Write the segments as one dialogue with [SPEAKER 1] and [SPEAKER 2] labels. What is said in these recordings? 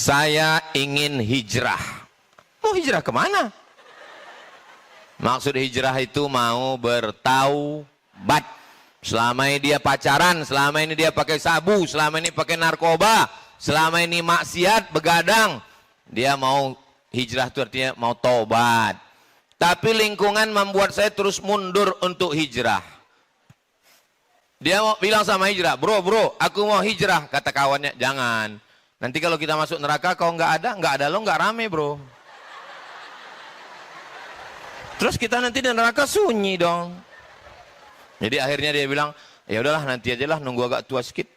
[SPEAKER 1] Saya ingin hijrah. Mau hijrah kemana? Maksud hijrah itu mau bertaubat. Selama ini dia pacaran, selama ini dia pakai sabu, selama ini pakai narkoba, selama ini maksiat, begadang. Dia mau hijrah itu artinya mau taubat. Tapi lingkungan membuat saya terus mundur untuk hijrah. Dia mau bilang sama hijrah, bro, aku mau hijrah. Kata kawannya, jangan. Nanti kalau kita masuk neraka, kau nggak ada lo nggak rame, bro. Terus kita nanti di neraka sunyi dong. Jadi akhirnya dia bilang, ya udahlah nanti aja lah, nunggu agak tua sedikit.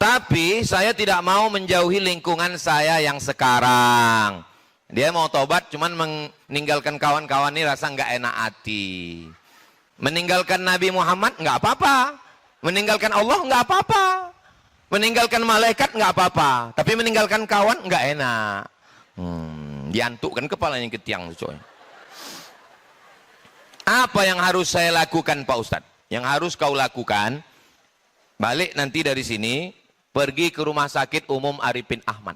[SPEAKER 1] Tapi saya tidak mau menjauhi lingkungan saya yang sekarang. Dia mau tobat, cuman meninggalkan kawan-kawan ini rasa nggak enak hati. Meninggalkan Nabi Muhammad nggak apa-apa. Meninggalkan Allah nggak apa-apa. Meninggalkan malaikat nggak apa-apa. Tapi meninggalkan kawan nggak enak. Diantukkan kepalanya ke tiang, coy. Apa yang harus saya lakukan, Pak Ustadz? Yang harus kau lakukan, balik nanti dari sini, pergi ke Rumah Sakit Umum Arifin Ahmad.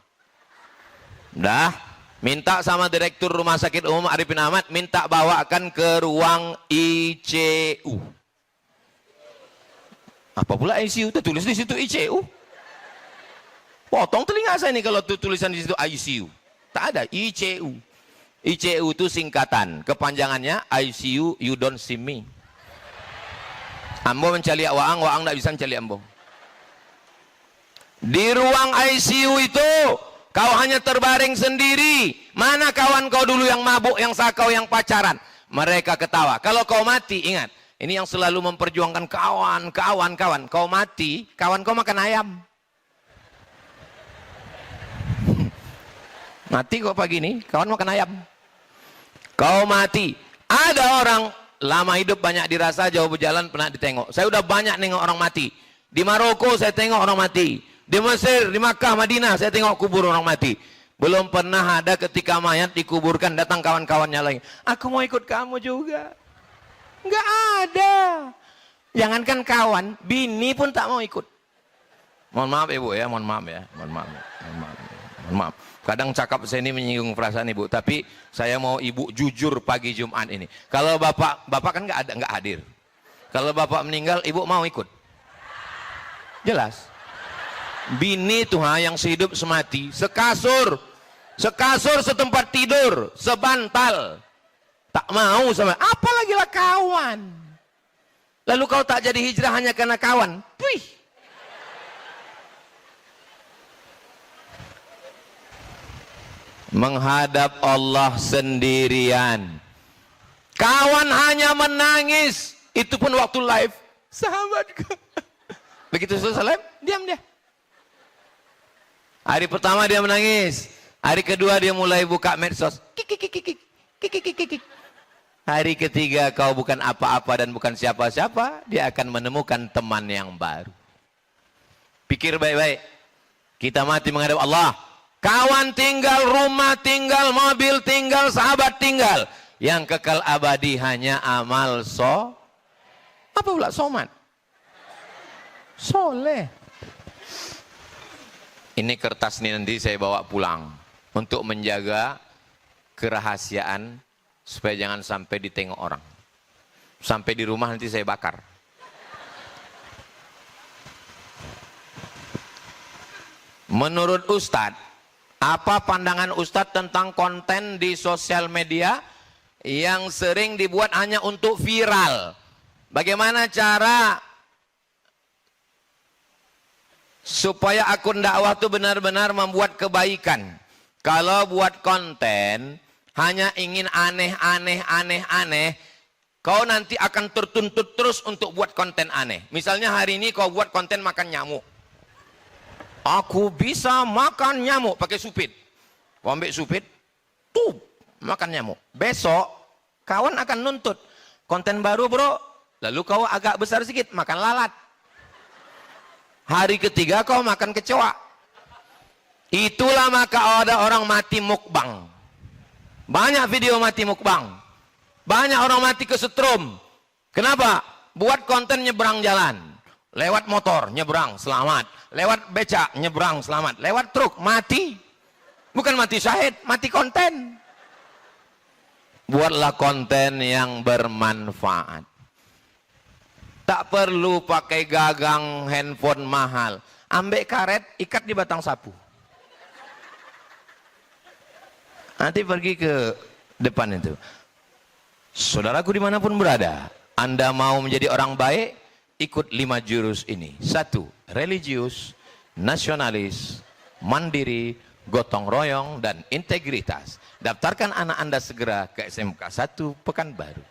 [SPEAKER 1] Dah, minta sama Direktur Rumah Sakit Umum Arifin Ahmad, minta bawakan ke ruang ICU. Apa pula ICU? Tulis di situ ICU. Potong telinga saya ini kalau tulisan di situ ICU. Tak ada, ICU. ICU itu singkatan, kepanjangannya ICU you don't see me. Ambo mencari Waang, Waang tidak bisa mencari Ambo. Di ruang ICU itu kau hanya terbaring sendiri. Mana kawan kau dulu yang mabuk, yang sakau, yang pacaran? Mereka ketawa. Kalau kau mati, ingat, ini yang selalu memperjuangkan kawan. Kau mati, kawan kau makan ayam. Mati kok pagi ini, kawan makan ayam. Kau mati. Ada orang lama hidup banyak dirasa, jauh berjalan pernah ditengok. Saya udah banyak nengok orang mati. Di Maroko saya tengok orang mati. Di Mesir, di Makkah, Madinah saya tengok kubur orang mati. Belum pernah ada ketika mayat dikuburkan datang kawan-kawannya lagi. Aku mau ikut kamu juga. Enggak ada. Jangankan kawan, bini pun tak mau ikut. Mohon maaf ibu ya, mohon maaf ya. Mohon maaf. Kadang cakap saya ini menyinggung perasaan ibu, tapi saya mau ibu jujur pagi Jumat ini. Kalau bapak kan nggak hadir. Kalau bapak meninggal, ibu mau ikut? Jelas. Bini tuh yang sehidup semati, sekasur setempat tidur, sebantal, tak mau sama. Apalagi lah kawan. Lalu kau tak jadi hijrah hanya karena kawan? Wih. Menghadap Allah sendirian. Kawan hanya menangis. Itu pun waktu live. Sahabatku. Begitu selesai live, diam dia. Hari pertama dia menangis. Hari kedua dia mulai buka medsos. Hari ketiga kau bukan apa-apa dan bukan siapa-siapa. Dia akan menemukan teman yang baru. Pikir baik-baik. Kita mati menghadap Allah. Kawan tinggal, rumah tinggal, mobil tinggal, sahabat tinggal. Yang kekal abadi hanya amal apa pula somat? Soleh. Ini kertas ini nanti saya bawa pulang. Untuk menjaga kerahasiaan. Supaya jangan sampai ditengok orang. Sampai di rumah nanti saya bakar. Menurut Ustadz, apa pandangan Ustadz tentang konten di sosial media yang sering dibuat hanya untuk viral? Bagaimana cara supaya akun dakwah itu benar-benar membuat kebaikan? Kalau buat konten hanya ingin aneh, kau nanti akan tertuntut terus untuk buat konten aneh. Misalnya hari ini kau buat konten makan nyamuk. Aku bisa makan nyamuk pakai supit. Kau ambil supit, tuh makan nyamuk. Besok kawan akan nuntut konten baru bro. Lalu kau agak besar sedikit makan lalat. Hari ketiga kau makan kecoa. Itulah maka ada orang mati mukbang. Banyak video mati mukbang. Banyak orang mati kesetrum. Kenapa? Buat konten nyebrang jalan. Lewat motor, nyebrang, selamat. Lewat becak, nyebrang, selamat. Lewat truk, mati. Bukan mati syahid, mati konten. Buatlah konten yang bermanfaat. Tak perlu pakai gagang handphone mahal. Ambek karet, ikat di batang sapu. Nanti pergi ke depan itu. Saudaraku dimanapun berada, Anda mau menjadi orang baik, ikut 5 jurus ini. 1. Religius, nasionalis, mandiri, gotong royong, dan integritas. Daftarkan anak Anda segera ke SMK 1 Pekanbaru.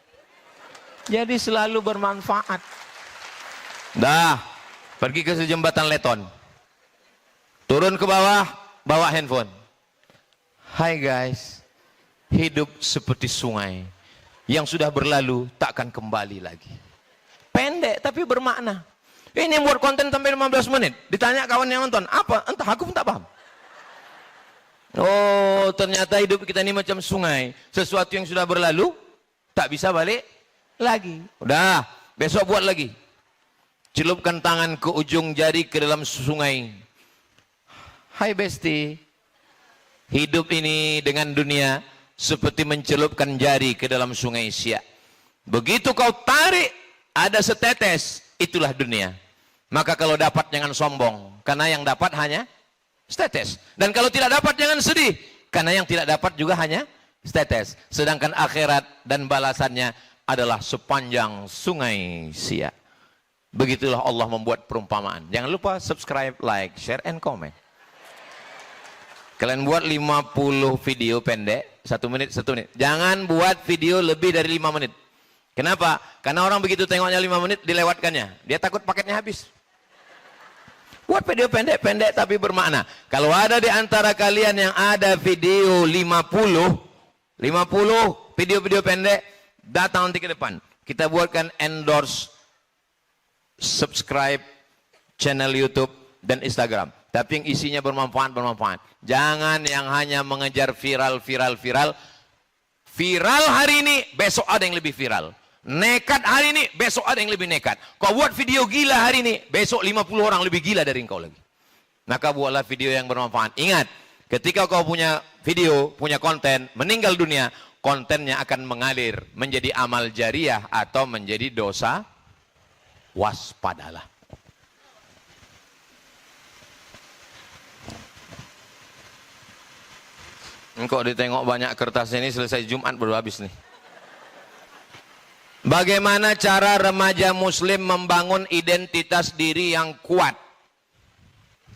[SPEAKER 1] Jadi selalu bermanfaat. Dah, pergi ke jembatan Leton. Turun ke bawah, bawa handphone. Hai guys, hidup seperti sungai yang sudah berlalu takkan kembali lagi. Pendek tapi bermakna. Ini buat konten sampai 15 menit. Ditanya kawan yang nonton, apa? Entah, aku pun tak paham. Oh, ternyata hidup kita ini macam sungai. Sesuatu yang sudah berlalu, tak bisa balik lagi. Udah, besok buat lagi. Celupkan tangan ke ujung jari ke dalam sungai. Hai Besti, hidup ini dengan dunia seperti mencelupkan jari ke dalam sungai Siak. Begitu kau tarik, ada setetes, itulah dunia. Maka kalau dapat jangan sombong, karena yang dapat hanya setetes. Dan kalau tidak dapat jangan sedih, karena yang tidak dapat juga hanya setetes. Sedangkan akhirat dan balasannya adalah sepanjang sungai Siak. Begitulah Allah membuat perumpamaan. Jangan lupa subscribe, like, share, and comment. Kalian buat 50 video pendek, 1 menit, 1 menit. Jangan buat video lebih dari 5 menit. Kenapa? Karena orang begitu tengoknya 5 menit, dilewatkannya. Dia takut paketnya habis. Buat video pendek-pendek tapi bermakna. Kalau ada di antara kalian yang ada video 50 video-video pendek, datang nanti ke depan. Kita buatkan endorse, subscribe channel YouTube dan Instagram. Tapi yang isinya bermanfaat. Jangan yang hanya mengejar viral. Viral hari ini, besok ada yang lebih viral. Nekat hari ini, besok ada yang lebih nekat. Kau buat video gila hari ini, besok 50 orang lebih gila dari engkau lagi. Maka buatlah video yang bermanfaat. Ingat, ketika kau punya video, punya konten, meninggal dunia, kontennya akan mengalir menjadi amal jariah atau menjadi dosa. Waspadalah. Engkau ditengok banyak kertas ini, selesai Jumat baru habis nih. Bagaimana cara remaja muslim membangun identitas diri yang kuat?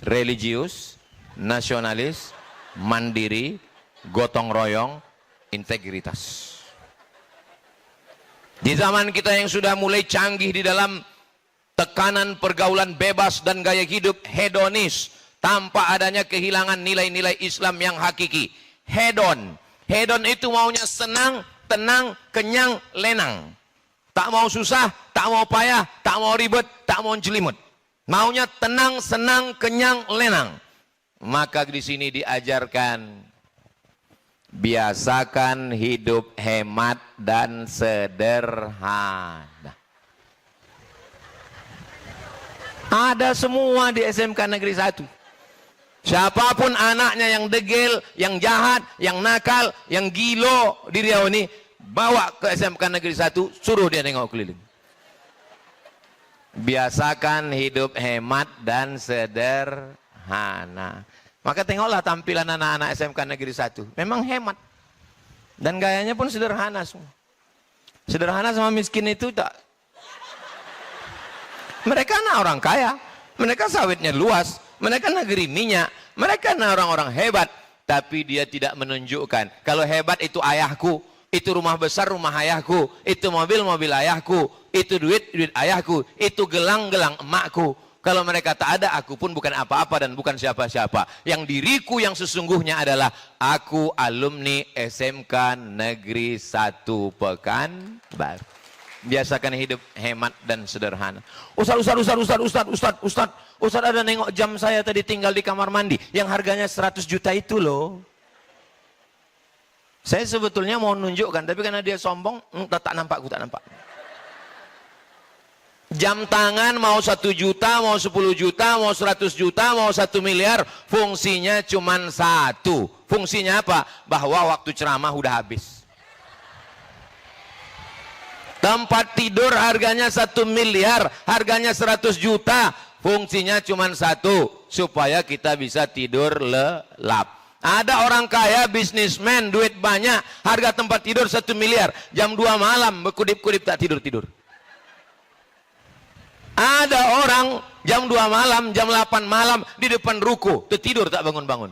[SPEAKER 1] Religius, nasionalis, mandiri, gotong royong, integritas. Di zaman kita yang sudah mulai canggih di dalam tekanan pergaulan bebas dan gaya hidup hedonis, tanpa adanya kehilangan nilai-nilai Islam yang hakiki. Hedon itu maunya senang, tenang, kenyang, lenang. Tak mau susah, tak mau payah, tak mau ribet, tak mau jelimut. Maunya tenang, senang, kenyang, lenang. Maka di sini diajarkan, biasakan hidup hemat dan sederhana. Ada semua di SMK Negeri 1. Siapapun anaknya yang degil, yang jahat, yang nakal, yang gilo di Riau ini, bawa ke SMK Negeri 1, suruh dia tengok keliling. Biasakan hidup hemat dan sederhana. Maka tengoklah tampilan anak-anak SMK Negeri 1. Memang hemat. Dan gayanya pun sederhana semua. Sederhana sama miskin itu tak. Mereka anak orang kaya. Mereka sawitnya luas. Mereka negeri minyak. Mereka orang-orang hebat. Tapi dia tidak menunjukkan. Kalau hebat itu ayahku. Itu rumah besar rumah ayahku. Itu mobil ayahku. Itu duit ayahku. Itu gelang emakku. Kalau mereka tak ada, aku pun bukan apa-apa dan bukan siapa-siapa. Yang diriku yang sesungguhnya adalah aku alumni SMK Negeri 1 Pekanbaru. Biasakan hidup hemat dan sederhana. Ustaz ada nengok jam saya tadi tinggal di kamar mandi yang harganya 100 juta itu loh. Saya sebetulnya mau nunjukkan, tapi karena dia sombong, tak nampak, aku tak nampak. Jam tangan mau 1 juta, mau 10 juta, mau 100 juta, mau 1 miliar, fungsinya cuma satu. Fungsinya apa? Bahwa waktu ceramah udah habis. Tempat tidur harganya 1 miliar, harganya 100 juta, fungsinya cuma satu, supaya kita bisa tidur lelap. Ada orang kaya, bisnismen, duit banyak, harga tempat tidur 1 miliar, jam 2 malam berkudip-kudip tak tidur-tidur. Ada orang jam 2 malam, jam 8 malam di depan ruko, tertidur tak bangun-bangun.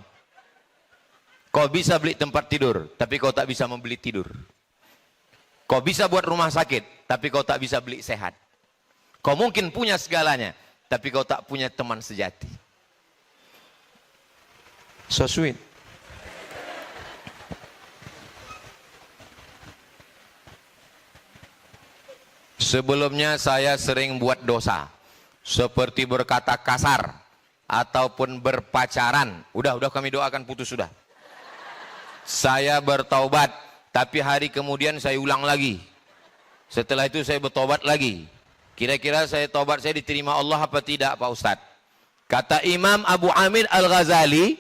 [SPEAKER 1] Kau bisa beli tempat tidur, tapi kau tak bisa membeli tidur. Kau bisa buat rumah sakit, tapi kau tak bisa beli sehat. Kau mungkin punya segalanya, tapi kau tak punya teman sejati. So sweet. Sebelumnya saya sering buat dosa, seperti berkata kasar, ataupun berpacaran. Udah kami doakan putus sudah. Saya bertaubat, tapi hari kemudian saya ulang lagi. Setelah itu saya bertobat lagi. Kira-kira saya taubat saya diterima Allah apa tidak Pak Ustadz? Kata Imam Abu Amir Al-Ghazali,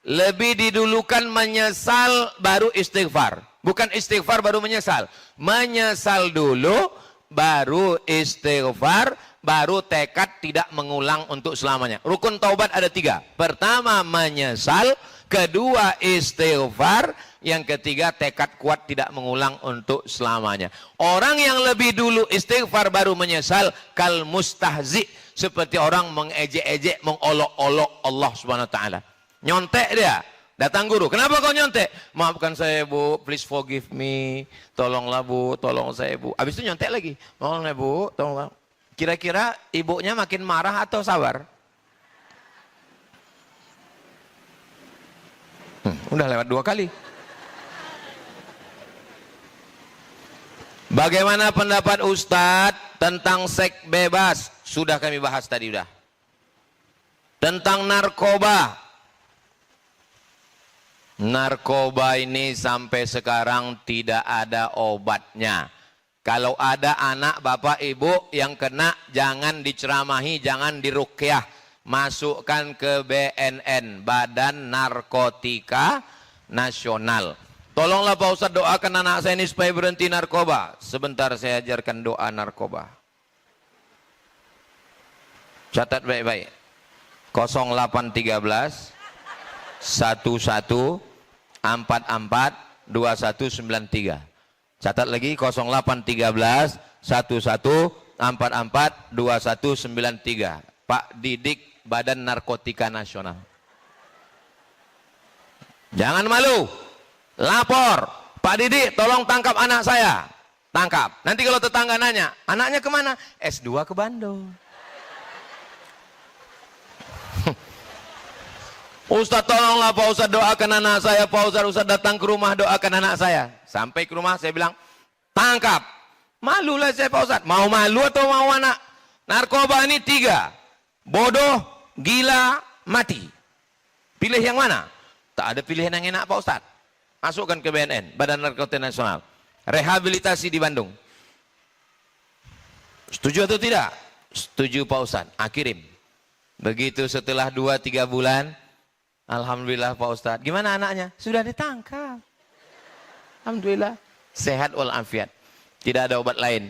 [SPEAKER 1] lebih didulukan menyesal baru istighfar. Bukan istighfar baru menyesal. Menyesal dulu, baru istighfar, baru tekad tidak mengulang untuk selamanya. Rukun taubat ada 3. Pertama menyesal, kedua istighfar, yang ketiga tekad kuat tidak mengulang untuk selamanya. Orang yang lebih dulu istighfar baru menyesal, kal mustahzi, seperti orang mengejek-ejek, mengolok-olok Allah Subhanahu wa taala. Nyontek dia. Datang guru, kenapa kau nyontek? Maafkan saya bu, please forgive me. Tolonglah bu, tolong saya bu. Habis itu nyontek lagi. Tolonglah bu, tolonglah. Kira-kira ibunya makin marah atau sabar? Udah lewat 2 kali. Bagaimana pendapat Ustadz tentang seks bebas? Sudah kami bahas tadi udah. Tentang narkoba. Narkoba ini sampai sekarang tidak ada obatnya. Kalau ada anak bapak ibu yang kena, jangan diceramahi, jangan diruqyah. Masukkan ke BNN, Badan Narkotika Nasional. Tolonglah Pak Ustadz doakan anak saya ini supaya berhenti narkoba. Sebentar saya ajarkan doa narkoba. Catat baik-baik. 0813 11 44 2193. Catat lagi 0813 11 44 2193. Pak Didik, Badan Narkotika Nasional. Jangan malu, lapor. Pak Didik tolong tangkap anak saya. Tangkap. Nanti kalau tetangga nanya, anaknya kemana? S2 ke Bandung. Ustadz tolonglah Pak Ustadz doakan anak saya. Pak Ustadz datang ke rumah doakan anak saya. Sampai ke rumah saya bilang, tangkap. Malulah saya Pak Ustadz. Mau malu atau mau anak? Narkoba ini 3. Bodoh, gila, mati. Pilih yang mana? Tak ada pilihan yang enak Pak Ustadz. Masukkan ke BNN, Badan Narkotika Nasional. Rehabilitasi di Bandung. Setuju atau tidak? Setuju Pak Ustadz. Kirim. Begitu setelah 2-3 bulan, alhamdulillah Pak Ustadz. Gimana anaknya? Sudah ditangkap. Alhamdulillah. Sehat walafiat. Tidak ada obat lain.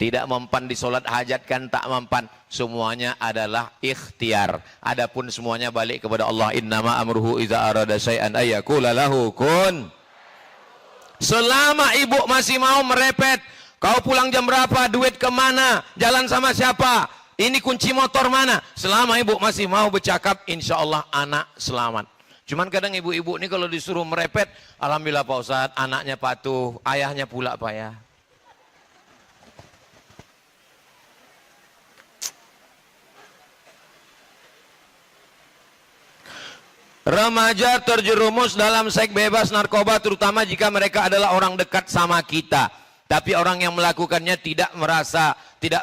[SPEAKER 1] Tidak mempan di sholat hajat kan tak mempan. Semuanya adalah ikhtiar. Adapun semuanya balik kepada Allah. Innama amruhu iza arada syai'an ayyakula lahu kun. Selama ibu masih mau merepet, kau pulang jam berapa, duit kemana, jalan sama siapa, ini kunci motor mana. Selama ibu masih mau bercakap, insya Allah anak selamat. Cuman kadang ibu-ibu ini kalau disuruh merepet, alhamdulillah Pak Ustadz, anaknya patuh, ayahnya pula payah. Remaja terjerumus dalam seks bebas narkoba, terutama jika mereka adalah orang dekat sama kita. Tapi orang yang melakukannya tidak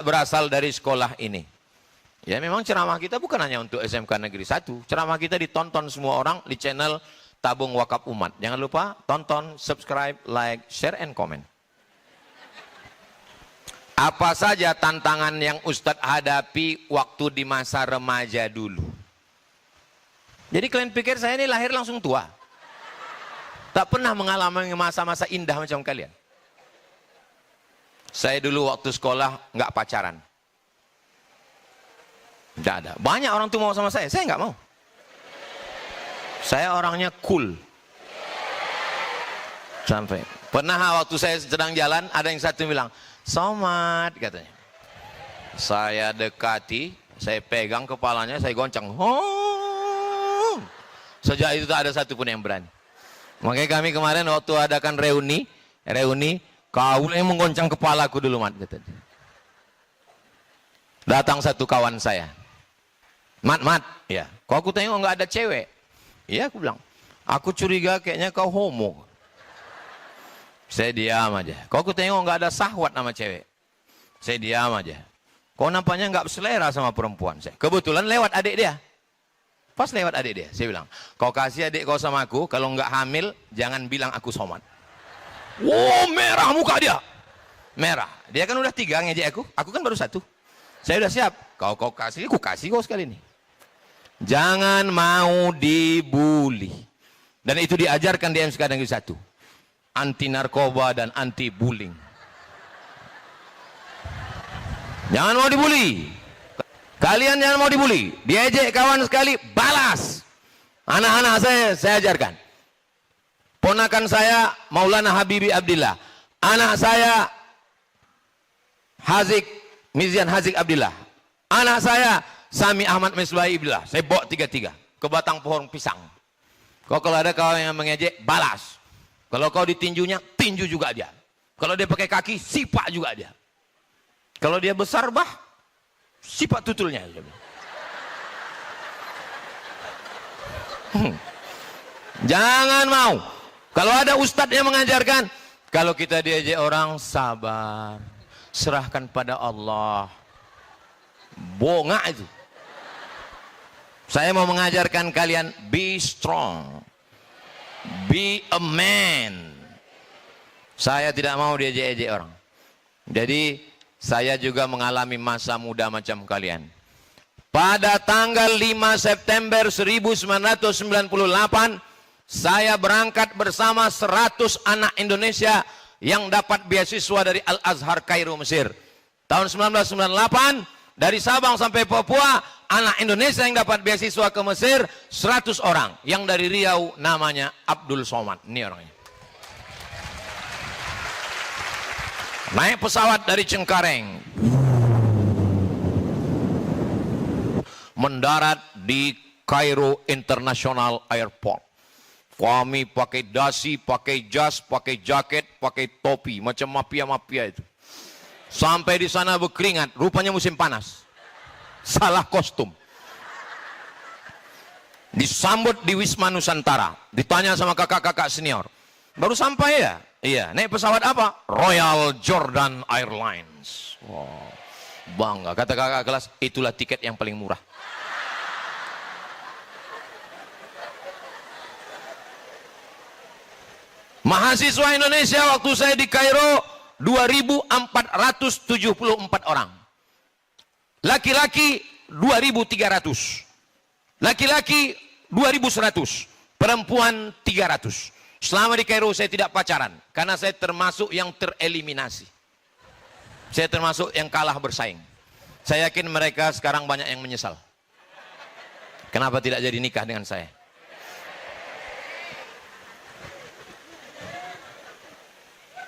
[SPEAKER 1] berasal dari sekolah ini. Ya memang ceramah kita bukan hanya untuk SMK Negeri 1. Ceramah kita ditonton semua orang di channel Tabung Wakaf Umat. Jangan lupa tonton, subscribe, like, share, and comment. Apa saja tantangan yang Ustadz hadapi waktu di masa remaja dulu? Jadi kalian pikir saya ini lahir langsung tua? Tak pernah mengalami masa-masa indah macam kalian. Saya dulu waktu sekolah nggak pacaran. Nggak ada. Banyak orang tuh mau sama saya nggak mau. Saya orangnya cool. Sampai pernah waktu saya sedang jalan, ada yang satu bilang, "Somad," katanya. Saya dekati, saya pegang kepalanya, saya goncang. Oh. Sejak itu tak ada satu pun yang berani. Makanya kami kemarin waktu adakan reuni, kau yang menggoncang kepalaku dulu, Mat, kata dia. Datang satu kawan saya. Mat, ya. Kok aku tengok nggak ada cewek? Iya, aku bilang. Aku curiga kayaknya kau homo. Saya diam aja. Kok aku tengok nggak ada sahwat sama cewek? Saya diam aja. Kok nampaknya nggak selera sama perempuan? Kebetulan lewat adik dia. Pas lewat adik dia, saya bilang, kau kasih adik kau sama aku, kalau nggak hamil, jangan bilang aku Somad. Wow, merah muka dia. Merah. Dia kan udah 3 ngejek aku kan baru 1. Saya udah siap. Kau kasih, aku kasih kau sekali ini. Jangan mau dibully. Dan itu diajarkan di MSK Negeri 1. Anti narkoba dan anti bullying. Jangan mau dibully. Kalian jangan mau dibully. Diejek kawan sekali, balas. Anak-anak saya ajarkan. Ponakan saya Maulana Habibi Abdillah. Anak saya Mizian Hazik Abdillah. Anak saya Sami Ahmad Misbahi Abdillah. Saya bawa 3-3 ke batang pohon pisang. Kalau ada kawan yang mengejek, balas. Kalau kau ditinjunya, tinju juga dia. Kalau dia pakai kaki, sipak juga dia. Kalau dia besar, sipak tutulnya. Jangan mau. Kalau ada ustadz yang mengajarkan, kalau kita diajak orang, sabar, serahkan pada Allah. Bonga itu. Saya mau mengajarkan kalian, be strong, be a man. Saya tidak mau diajak-ajak orang. Jadi saya juga mengalami masa muda macam kalian. Pada tanggal 5 September 1998, saya berangkat bersama 100 anak Indonesia yang dapat beasiswa dari Al-Azhar Kairo, Mesir. Tahun 1998, dari Sabang sampai Papua, anak Indonesia yang dapat beasiswa ke Mesir 100 orang. Yang dari Riau namanya Abdul Somad. Ini orangnya. Naik pesawat dari Cengkareng, mendarat di Kairo International Airport. Kami pakai dasi, pakai jas, pakai jaket, pakai topi, macam mafia-mafia itu. Sampai di sana berkeringat, rupanya musim panas. Salah kostum. Disambut di Wisma Nusantara, ditanya sama kakak-kakak senior. Baru sampai ya? Iya, naik pesawat apa? Royal Jordan Airlines. Wow, bangga. Kata kakak kelas, itulah tiket yang paling murah. Mahasiswa Indonesia waktu saya di Kairo 2.474 orang. Laki-laki 2.300. Laki-laki 2.100. Perempuan 300. Selama di Kairo saya tidak pacaran, karena saya termasuk yang tereliminasi. Saya termasuk yang kalah bersaing. Saya yakin mereka sekarang banyak yang menyesal. Kenapa tidak jadi nikah dengan saya?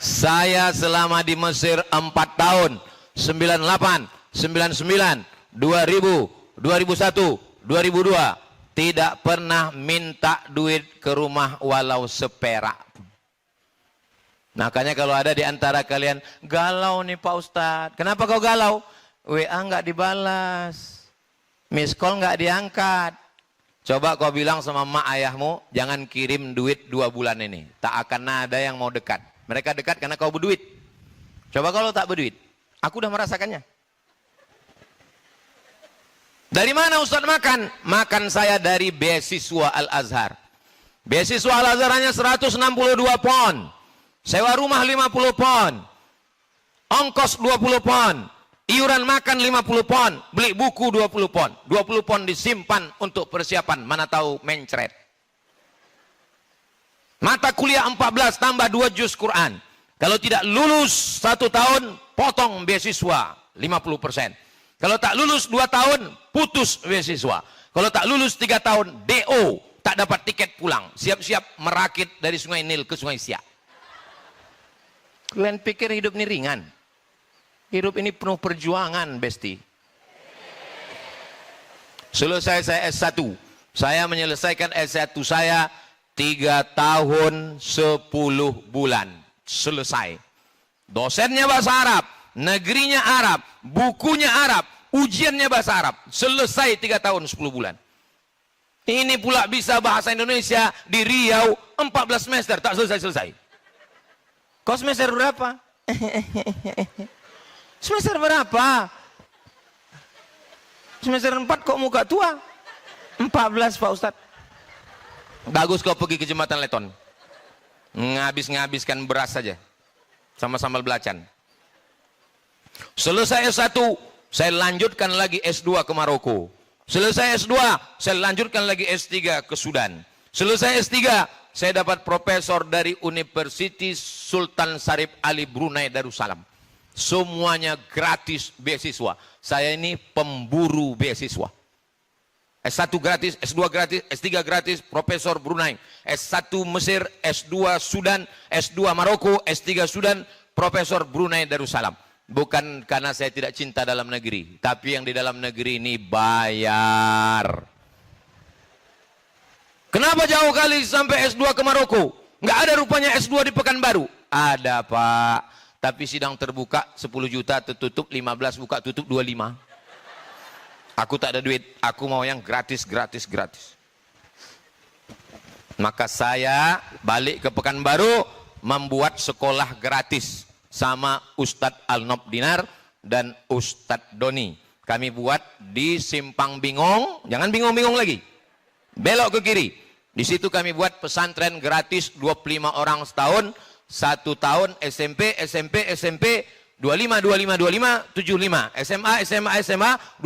[SPEAKER 1] Saya selama di Mesir 4 tahun, 98, 99, 2000, 2001, 2002, tidak pernah minta duit ke rumah walau seperak. Makanya kalau ada di antara kalian, galau nih Pak Ustadz. Kenapa kau galau? WA nggak dibalas, miss call nggak diangkat. Coba kau bilang sama mak ayahmu, jangan kirim duit 2 bulan ini. Tak akan ada yang mau dekat. Mereka dekat karena kau berduit. Coba kalau tak berduit, aku udah merasakannya. Dari mana Ustadz makan? Makan saya dari beasiswa Al-Azhar. Beasiswa Al-Azhar hanya 162 pon. Sewa rumah 50 pon. ongkos 20 pon, iuran makan 50 pon, beli buku 20 pon. 20 pon disimpan untuk persiapan, mana tahu mencret. Mata kuliah 14 tambah 2 juz Quran. Kalau tidak lulus 1 tahun, potong beasiswa 50%. Kalau tak lulus 2 tahun, putus beasiswa. Kalau tak lulus 3 tahun, DO, tak dapat tiket pulang. Siap-siap merakit dari Sungai Nil ke Sungai Siak. Kalian pikir hidup ini ringan? Hidup ini penuh perjuangan, Besti. Selesai saya S1. Saya menyelesaikan S1 saya 3 tahun 10 bulan. Selesai. Dosennya bahasa Arab, negerinya Arab, bukunya Arab, ujiannya bahasa Arab. Selesai 3 tahun 10 bulan. Ini pula bisa bahasa Indonesia di Riau 14 semester, tak selesai-selesai. Kau semester berapa? Semester berapa? Semester 4 kok muka tua? 14 Pak Ustadz. Bagus kau pergi ke Jembatan Leton. Ngabiskan beras saja. Sama sambal belacan. Selesai S1, saya lanjutkan lagi S2 ke Maroko. Selesai S2, saya lanjutkan lagi S3 ke Sudan. Selesai S3, saya dapat profesor dari University Sultan Syarif Ali Brunei Darussalam. Semuanya gratis beasiswa. Saya ini pemburu beasiswa. S1 gratis, S2 gratis, S3 gratis, Profesor Brunei. S1 Mesir, S2 Sudan, S2 Maroko, S3 Sudan, Profesor Brunei Darussalam. Bukan karena saya tidak cinta dalam negeri, tapi yang di dalam negeri ini bayar. Kenapa jauh kali sampai S2 ke Maroko? Nggak ada rupanya S2 di Pekanbaru. Ada Pak, tapi sidang terbuka 10 juta tertutup, 15 buka tutup 25. Aku tak ada duit, aku mau yang gratis. Maka saya balik ke Pekanbaru membuat sekolah gratis sama Ustadz Al-Nob Dinar dan Ustadz Doni. Kami buat di Simpang Bingong, jangan bingung-bingung lagi. Belok ke kiri. Di situ kami buat pesantren gratis 25 orang setahun, 1 tahun SMP 25 75 SMA 25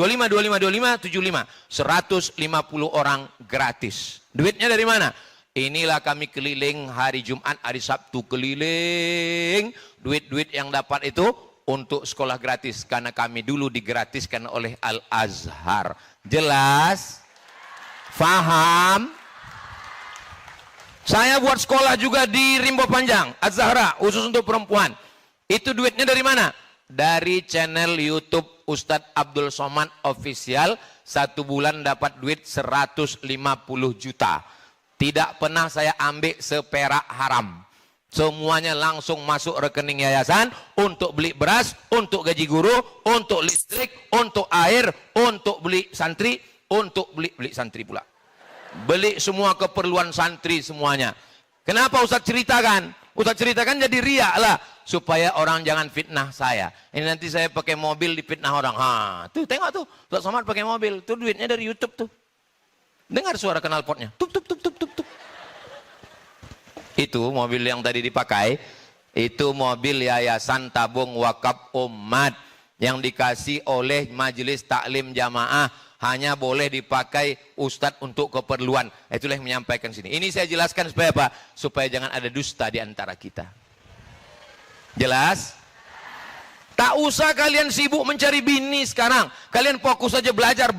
[SPEAKER 1] 75 150 orang gratis. Duitnya dari mana? Inilah kami keliling hari Jumat, hari Sabtu keliling. Duit-duit yang dapat itu untuk sekolah gratis karena kami dulu digratiskan oleh Al-Azhar. Jelas? Faham? Saya buat sekolah juga di Rimbo Panjang, Az-Zahra, khusus untuk perempuan. Itu duitnya dari mana? Dari channel YouTube Ustadz Abdul Somad Official. 1 bulan dapat duit 150 juta. Tidak pernah saya ambil seperak haram. Semuanya langsung masuk rekening yayasan untuk beli beras, untuk gaji guru, untuk listrik, untuk air, untuk beli santri, untuk beli santri pula. Beli semua keperluan santri semuanya. Kenapa Ustadz ceritakan? Ustadz ceritakan jadi riak lah. Supaya orang jangan fitnah saya. Ini nanti saya pakai mobil difitnah orang. Tuh tengok tuh. Ustadz Somad pakai mobil. Tuh duitnya dari YouTube tuh. Dengar suara knalpotnya. Tup. Itu mobil yang tadi dipakai. Itu mobil Yayasan Tabung Wakaf Umat. Yang dikasih oleh Majelis Taklim Jamaah. Hanya boleh dipakai Ustadz untuk keperluan. Itulah yang menyampaikan sini. Ini saya jelaskan supaya apa? Supaya jangan ada dusta di antara kita. Jelas? Tak usah kalian sibuk mencari bini sekarang. Kalian fokus saja belajar.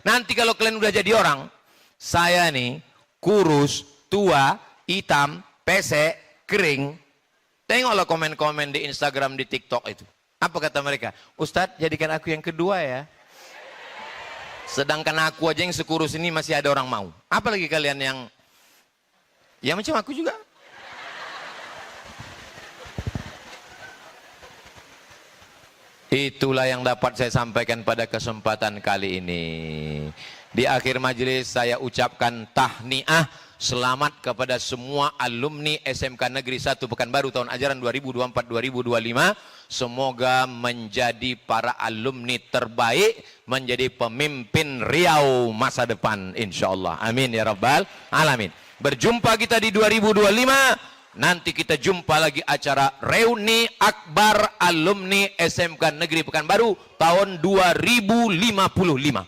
[SPEAKER 1] Nanti kalau kalian udah jadi orang, saya nih kurus, tua, hitam, pesek, kering. Tengoklah komen-komen di Instagram, di TikTok itu. Apa kata mereka? Ustadz, jadikan aku yang kedua ya. Sedangkan aku aja yang sekurus ini masih ada orang mau. Apalagi kalian yang ya macam aku juga. Itulah yang dapat saya sampaikan pada kesempatan kali ini. Di akhir majelis saya ucapkan tahniah, selamat kepada semua alumni SMK Negeri 1 Pekanbaru tahun ajaran 2024-2025. Semoga menjadi para alumni terbaik, menjadi pemimpin Riau masa depan insyaallah. Amin ya rabbal alamin. Berjumpa kita di 2025. Nanti kita jumpa lagi acara reuni akbar alumni SMK Negeri Pekanbaru tahun 2055.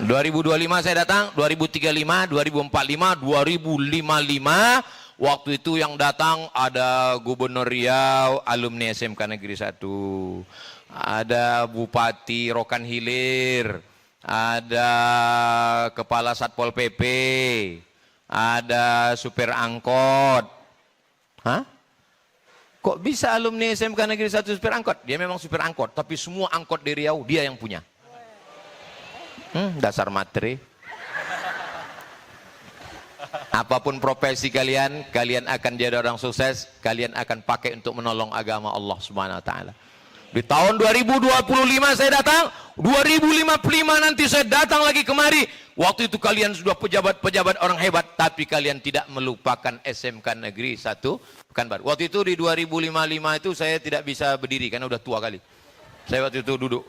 [SPEAKER 1] 2025 saya datang, 2035, 2045, 2055. Waktu itu yang datang ada Gubernur Riau, alumni SMK Negeri 1. Ada Bupati Rokan Hilir, ada Kepala Satpol PP, ada supir angkot. Hah? Kok bisa alumni SMK Negeri 1 supir angkot? Dia memang supir angkot, tapi semua angkot di Riau dia yang punya. Dasar materi. Apapun profesi kalian, kalian akan jadi orang sukses, kalian akan pakai untuk menolong agama Allah Subhanahu wa taala. Di tahun 2025 saya datang, 2055 nanti saya datang lagi kemari. Waktu itu kalian sudah pejabat-pejabat orang hebat, tapi kalian tidak melupakan SMK Negeri 1 Pekanbaru. Waktu itu di 2055 itu saya tidak bisa berdiri karena udah tua kali. Saya waktu itu duduk.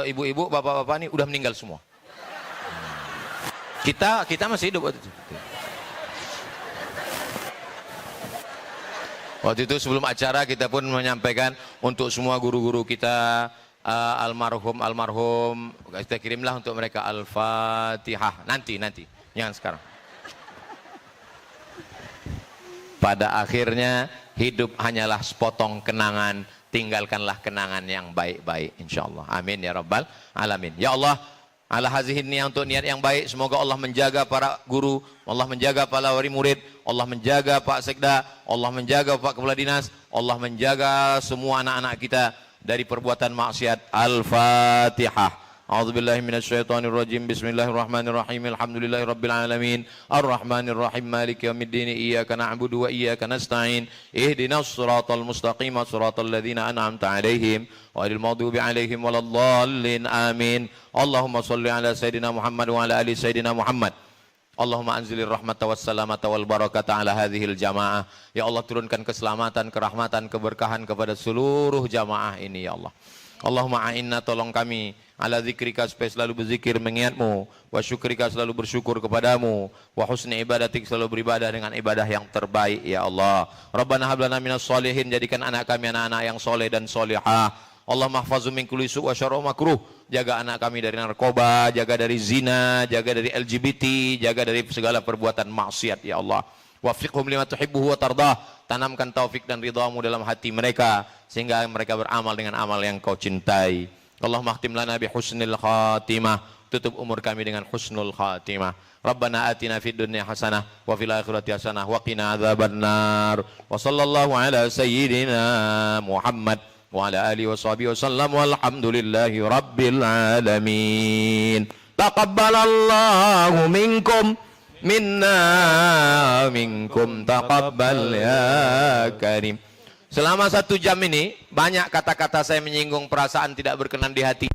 [SPEAKER 1] Ibu-ibu, bapak-bapak ini udah meninggal semua. Kita masih hidup waktu itu. Waktu itu sebelum acara kita pun menyampaikan untuk semua guru-guru kita almarhum kita kirimlah untuk mereka Al-Fatihah. Nanti, jangan sekarang. Pada akhirnya hidup hanyalah sepotong kenangan, tinggalkanlah kenangan yang baik-baik insyaallah. Amin ya rabbal alamin. Ya Allah, ala hazihin niat untuk niat yang baik, semoga Allah menjaga para guru, Allah menjaga para wali murid, Allah menjaga Pak Sekda, Allah menjaga Pak Kepala Dinas, Allah menjaga semua anak-anak kita dari perbuatan maksiat. Al-Fatihah. A'udzubillahi minasyaitonirrajim. Bismillahirrahmanirrahim. Alhamdulillahirabbil alamin. Arrahmanirrahim. Maliki yaumiddin. Iyyaka na'budu wa iyyaka nasta'in. Ihdinas shiratal mustaqim. Shiratal ladzina an'amta 'alaihim ghairil maghdubi 'alaihim waladdallin. Amin. Allahumma shalli ala sayidina Muhammad wa ala ali sayidina Muhammad. Allahumma anzilir rahmata wassalamata wal barakata ala hadhil jamaah. Ya Allah, turunkan keselamatan, kerahmatan, keberkahan kepada seluruh jamaah ini ya Allah. Allahumma a'inna, tolong kami ala zikrika, supaya selalu berzikir mengingatmu, wa syukrika, selalu bersyukur kepadamu, wa husni ibadatik, selalu beribadah dengan ibadah yang terbaik ya Allah. Rabbana hablana minas solihin, jadikan anak kami anak-anak yang soleh dan solihah. Allah mahfazu min kulli su' wa syarra makruh, jaga anak kami dari narkoba, jaga dari zina, jaga dari LGBT, jaga dari segala perbuatan maksiat ya Allah. Wafiqhum lima tuhibbuhu wa tardah, tanamkan taufik dan ridhamu dalam hati mereka sehingga mereka beramal dengan amal yang kau cintai. Allahumma khtim lana bi husnil khatimah, tutup umur kami dengan husnul khatimah. Rabbana atina fid dunya hasanah wa fil akhirati hasanah wa qina adzabannar. Wa sallallahu ala sayyidina Muhammad wa ala alihi wa sahbihi wasallam walhamdulillahi rabbil alamin. Taqabbalallahu minkum minna minkum taqabbal ya karim. Selama 1 jam ini banyak kata-kata saya menyinggung perasaan tidak berkenan di hati.